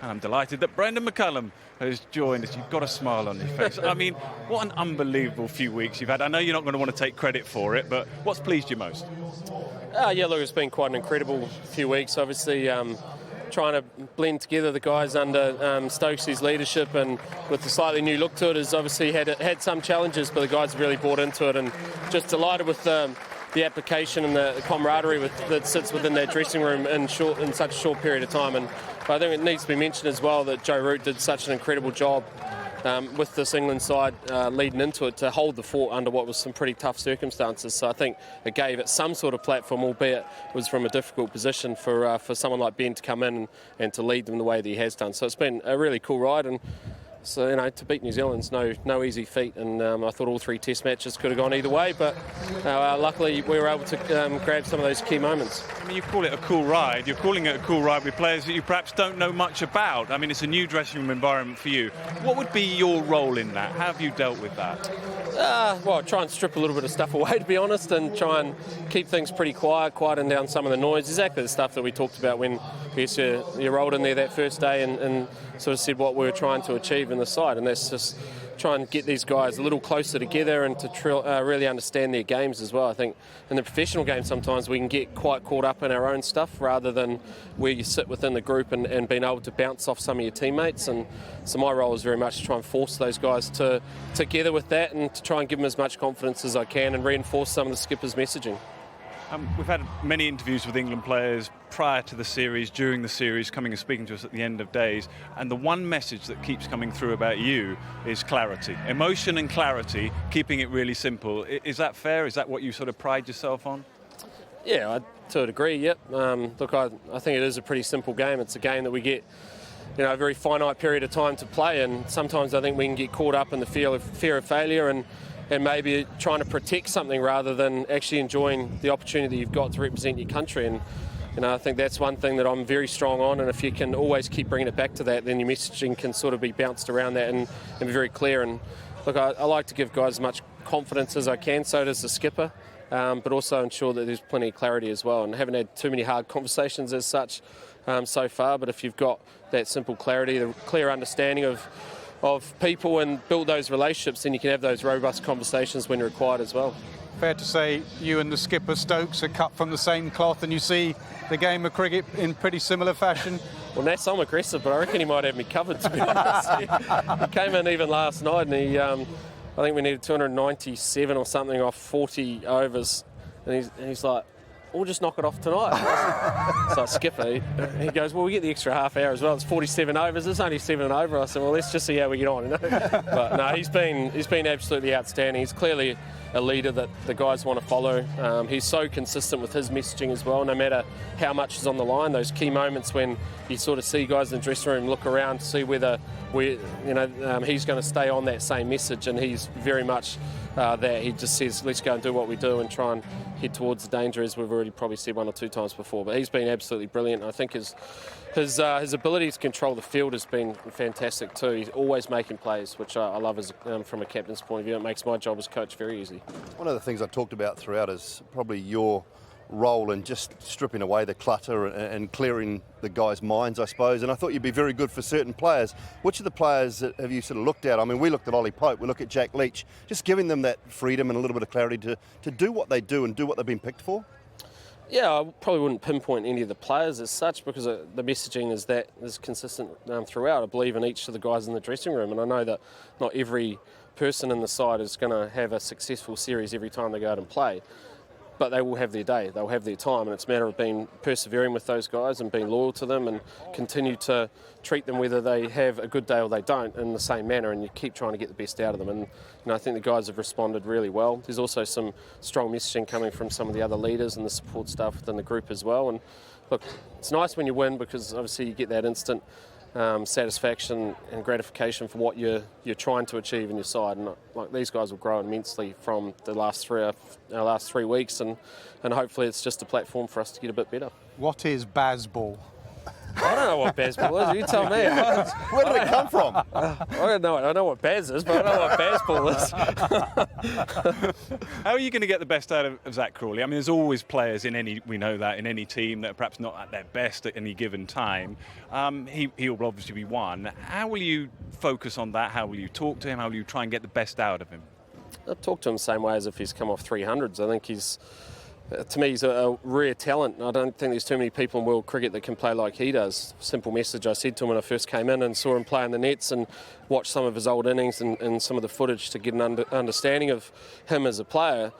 And I'm delighted that Brendon McCullum has joined us. You've got a smile on your face. I mean, what an unbelievable few weeks you've had. I know you're not going to want to take credit for it, but what's pleased you most? Yeah, look, it's been quite an incredible few weeks. Obviously, trying to blend together the guys under Stokes' leadership and with the slightly new look to it has obviously had some challenges, but the guys have really bought into it, and just delighted with the application and the camaraderie that sits within that dressing room in such a short period of time. And I think it needs to be mentioned as well that Joe Root did such an incredible job with this England side leading into it to hold the fort under what was some pretty tough circumstances. So I think it gave it some sort of platform, albeit it was from a difficult position for someone like Ben to come in and to lead them the way that he has done. So it's been a really cool ride, and so, you know, to beat New Zealand's no easy feat, and I thought all three test matches could have gone either way, but luckily we were able to grab some of those key moments. I mean, you call it a cool ride. You're calling it a cool ride with players that you perhaps don't know much about. I mean, it's a new dressing room environment for you. What would be your role in that? How have you dealt with that? Well, try and strip a little bit of stuff away, to be honest, and try and keep things pretty quieting down some of the noise. Exactly the stuff that we talked about when you rolled in there that first day and sort of said what we were trying to achieve in the side, and that's just try and get these guys a little closer together and to really understand their games as well. I think in the professional game sometimes we can get quite caught up in our own stuff rather than where you sit within the group and being able to bounce off some of your teammates. And so my role is very much to try and force those guys together with that and to try and give them as much confidence as I can and reinforce some of the skipper's messaging. We've had many interviews with England players prior to the series, during the series, coming and speaking to us at the end of days, and the one message that keeps coming through about you is clarity. Emotion and clarity, keeping it really simple. Is that fair? Is that what you sort of pride yourself on? Yeah, to a degree, yep. Look, I think it is a pretty simple game. It's a game that we get a very finite period of time to play, and sometimes I think we can get caught up in the fear of failure and maybe trying to protect something rather than actually enjoying the opportunity you've got to represent your country. And I think that's one thing that I'm very strong on, and if you can always keep bringing it back to that, then your messaging can sort of be bounced around that and be very clear. And look, I like to give guys as much confidence as I can, so does the skipper, but also ensure that there's plenty of clarity as well. And I haven't had too many hard conversations as such so far, but if you've got that simple clarity, the clear understanding of people and build those relationships, then you can have those robust conversations when required as well. Fair to say you and the skipper Stokes are cut from the same cloth and you see the game of cricket in pretty similar fashion? Well, Nats, I'm aggressive, but I reckon he might have me covered, to be honest. He came in even last night and I think we needed 297 or something off 40 overs, and he's like, we'll just knock it off tonight. So skipper, he goes, well, we get the extra half hour as well. It's 47 overs. It's only 7 over. I said, well, let's just see how we get on. But no, he's been absolutely outstanding. He's clearly a leader that the guys want to follow. He's so consistent with his messaging as well, no matter how much is on the line. Those key moments when you sort of see guys in the dressing room look around to see whether he's going to stay on that same message, and he's very much that. He just says, let's go and do what we do and try and head towards the danger, as we've already probably said 1 or 2 times before. But he's been absolutely brilliant. I think his ability to control the field has been fantastic too. He's always making plays, which I love from a captain's point of view. It makes my job as coach very easy. One of the things I talked about throughout is probably your role in just stripping away the clutter and clearing the guys' minds, I suppose. And I thought you'd be very good for certain players. Which of the players have you sort of looked at? I mean, we looked at Ollie Pope, we look at Jack Leach, just giving them that freedom and a little bit of clarity to do what they do and do what they've been picked for? Yeah, I probably wouldn't pinpoint any of the players as such, because the messaging is consistent throughout. I believe in each of the guys in the dressing room, and I know that not every person in the side is going to have a successful series every time they go out and play. But they will have their day, they'll have their time, and it's a matter of being persevering with those guys and being loyal to them and continue to treat them, whether they have a good day or they don't, in the same manner, and you keep trying to get the best out of them. And I think the guys have responded really well. There's also some strong messaging coming from some of the other leaders and the support staff within the group as well. And look, it's nice when you win, because obviously you get that instant satisfaction and gratification for what you're trying to achieve in your side, and like these guys will grow immensely from the last 3 weeks, and hopefully it's just a platform for us to get a bit better. What is Bazball? I don't know what Bazball is. You tell me. Where did it come from? I don't know. I know what Baz is, but I don't know what Bazball is. How are you going to get the best out of Zach Crawley? I mean, there's always players in any team that are perhaps not at their best at any given time. He will obviously be one. How will you focus on that? How will you talk to him? How will you try and get the best out of him? I talk to him the same way as if he's come off 300s. I think to me, he's a rare talent. I don't think there's too many people in world cricket that can play like he does. Simple message I said to him when I first came in and saw him play in the nets and watched some of his old innings and some of the footage to get an understanding of him as a player.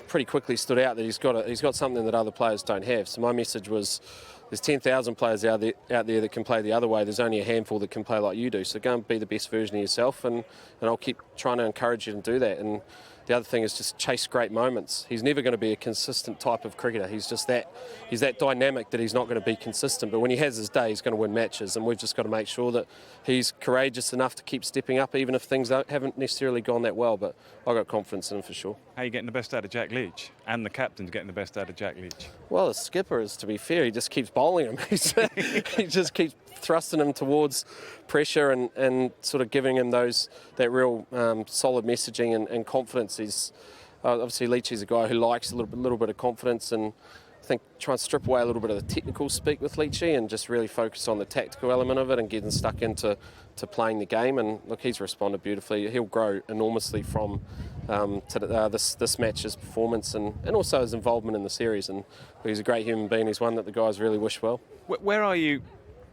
Pretty quickly stood out that he's got something that other players don't have. So my message was, there's 10,000 players out there that can play the other way. There's only a handful that can play like you do. So go and be the best version of yourself, and I'll keep trying to encourage you to do that. And the other thing is just chase great moments. He's never going to be a consistent type of cricketer. He's that dynamic that he's not going to be consistent. But when he has his day, he's going to win matches. And we've just got to make sure that he's courageous enough to keep stepping up, even if things haven't necessarily gone that well. But I've got confidence in him for sure. How are you getting the best out of Jack Leach? And the captain's getting the best out of Jack Leach? Well, the skipper is, to be fair, he just keeps bowling him. He just keeps thrusting him towards pressure and sort of giving him that real solid messaging and confidence. He's obviously Leachy's a guy who likes a little bit of confidence, and I think try and strip away a little bit of the technical speak with Leachy and just really focus on the tactical element of it and getting stuck into playing the game. And look, he's responded beautifully. He'll grow enormously from this match's performance and also his involvement in the series. And he's a great human being. He's one that the guys really wish well. Where are you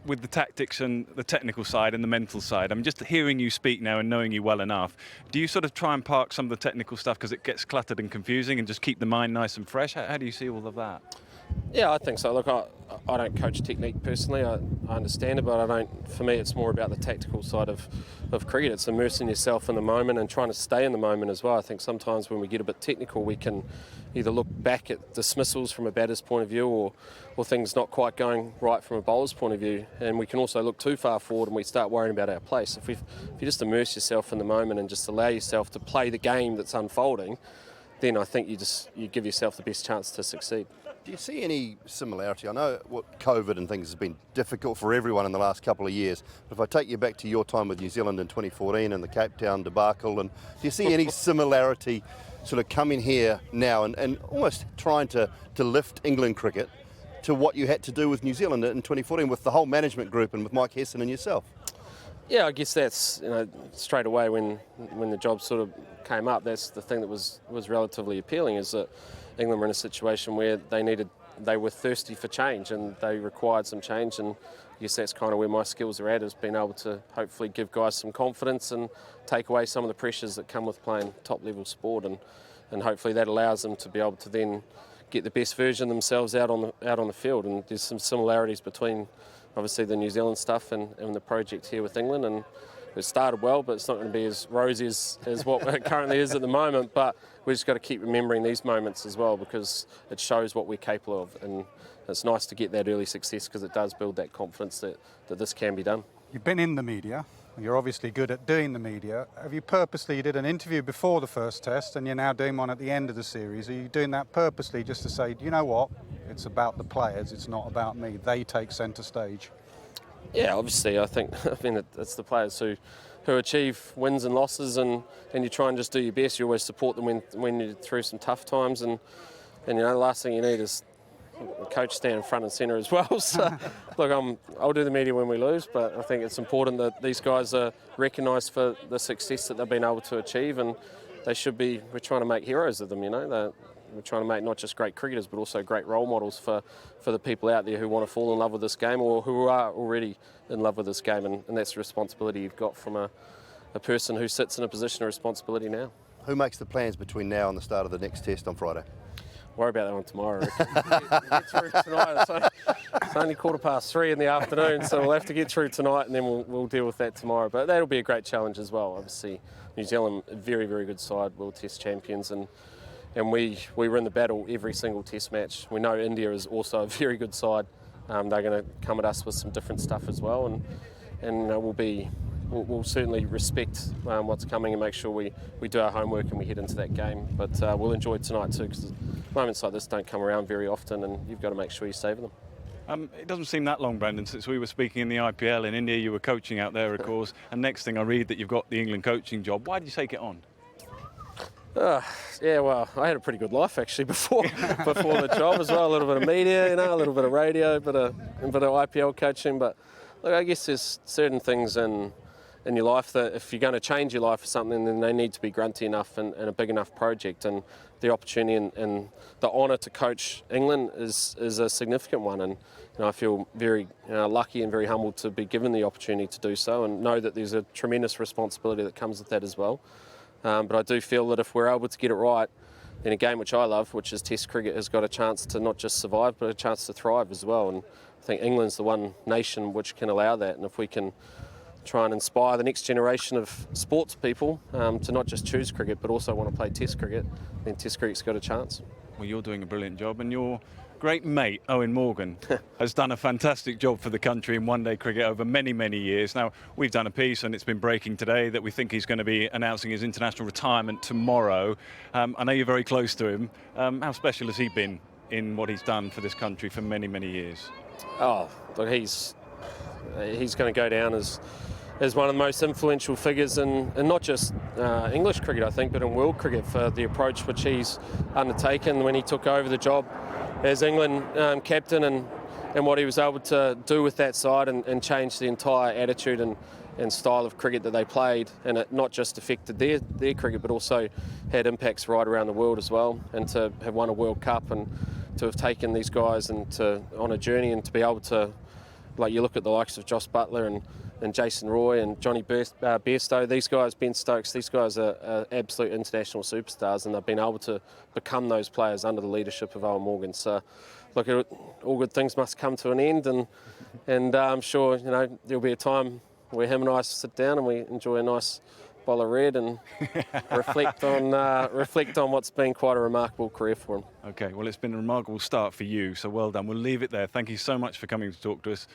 with the tactics and the technical side and the mental side? I'm just hearing you speak now and knowing you well enough. Do you sort of try and park some of the technical stuff because it gets cluttered and confusing and just keep the mind nice and fresh? How do you see all of that? Yeah, I think so. Look, I don't coach technique personally. I understand it, but for me, it's more about the tactical side of cricket. It's immersing yourself in the moment and trying to stay in the moment as well. I think sometimes when we get a bit technical, we can either look back at dismissals from a batter's point of view or things not quite going right from a bowler's point of view. And we can also look too far forward and we start worrying about our place. If you just immerse yourself in the moment and just allow yourself to play the game that's unfolding, then I think you give yourself the best chance to succeed. Do you see any similarity? I know what COVID and things has been difficult for everyone in the last couple of years, but if I take you back to your time with New Zealand in 2014 and the Cape Town debacle, and do you see any similarity sort of coming here now and almost trying to lift England cricket to what you had to do with New Zealand in 2014 with the whole management group and with Mike Hesson and yourself? Yeah, I guess that's, straight away when the job sort of came up, that's the thing that was relatively appealing, is that England were in a situation where they were thirsty for change and they required some change, and I guess that's kind of where my skills are at, is being able to hopefully give guys some confidence and take away some of the pressures that come with playing top level sport, and hopefully that allows them to be able to then get the best version of themselves out on the field. And there's some similarities between obviously the New Zealand stuff and the project here with England, and it started well, but it's not going to be as rosy as what it currently is at the moment. But we've just got to keep remembering these moments as well, because it shows what we're capable of, and it's nice to get that early success because it does build that confidence that this can be done. You've been in the media. You're obviously good at doing the media. You did an interview before the first test and you're now doing one at the end of the series. Are you doing that purposely just to say, you know what, it's about the players, it's not about me, they take centre stage? Yeah, obviously, I mean, it's the players who achieve wins and losses, and you try and just do your best. You always support them when you're through some tough times, and the last thing you need is the coach stand front and centre as well. So, look, I'll do the media when we lose, but I think it's important that these guys are recognised for the success that they've been able to achieve, and we're trying to make heroes of them, We're trying to make not just great cricketers, but also great role models for the people out there who want to fall in love with this game or who are already in love with this game. And that's the responsibility you've got from a person who sits in a position of responsibility now. Who makes the plans between now and the start of the next test on Friday? Worry about that one tomorrow. We'll get through tonight. It's only 3:15 in the afternoon, so we'll have to get through tonight, and then we'll deal with that tomorrow. But that'll be a great challenge as well. Obviously, New Zealand, a very, very good side, World Test champions, and we were in the battle every single test match. We know India is also a very good side. They're going to come at us with some different stuff as well, and we'll certainly respect what's coming and make sure we do our homework and we head into that game. But we'll enjoy tonight too, because moments like this don't come around very often, and you've got to make sure you savour them. It doesn't seem that long, Brendon, since we were speaking in the IPL in India. You were coaching out there, of course, and next thing I read that you've got the England coaching job. Why did you take it on? Yeah, well, I had a pretty good life actually before the job as well. A little bit of media, a little bit of radio, a bit of IPL coaching. But look, I guess there's certain things in your life that if you're going to change your life for something, then they need to be grunty enough and a big enough project. And the opportunity and the honour to coach England is a significant one. And I feel very lucky and very humbled to be given the opportunity to do so, and know that there's a tremendous responsibility that comes with that as well. But I do feel that if we're able to get it right, then a game which I love, which is Test cricket, has got a chance to not just survive, but a chance to thrive as well. And I think England's the one nation which can allow that. And if we can try and inspire the next generation of sports people to not just choose cricket, but also want to play Test cricket, then Test cricket's got a chance. Well, you're doing a brilliant job, and your great mate, Owen Morgan, has done a fantastic job for the country in one-day cricket over many, many years. Now, we've done a piece, and it's been breaking today, that we think he's going to be announcing his international retirement tomorrow. I know you're very close to him. How special has he been in what he's done for this country for many, many years? Oh, look, he's going to go down as one of the most influential figures in not just English cricket, I think, but in world cricket, for the approach which he's undertaken when he took over the job as England captain, and what he was able to do with that side and change the entire attitude and style of cricket that they played. And it not just affected their cricket, but also had impacts right around the world as well. And to have won a World Cup and to have taken these guys on a journey, and to be able to, like, you look at the likes of Joss Buttler and Jason Roy and Johnny Bairstow, these guys, Ben Stokes, these guys are absolute international superstars, and they've been able to become those players under the leadership of Owen Morgan. So, look, all good things must come to an end, and I'm sure there'll be a time where him and I sit down and we enjoy a nice bowl of red and reflect on what's been quite a remarkable career for him. Okay, well, it's been a remarkable start for you, so well done. We'll leave it there. Thank you so much for coming to talk to us,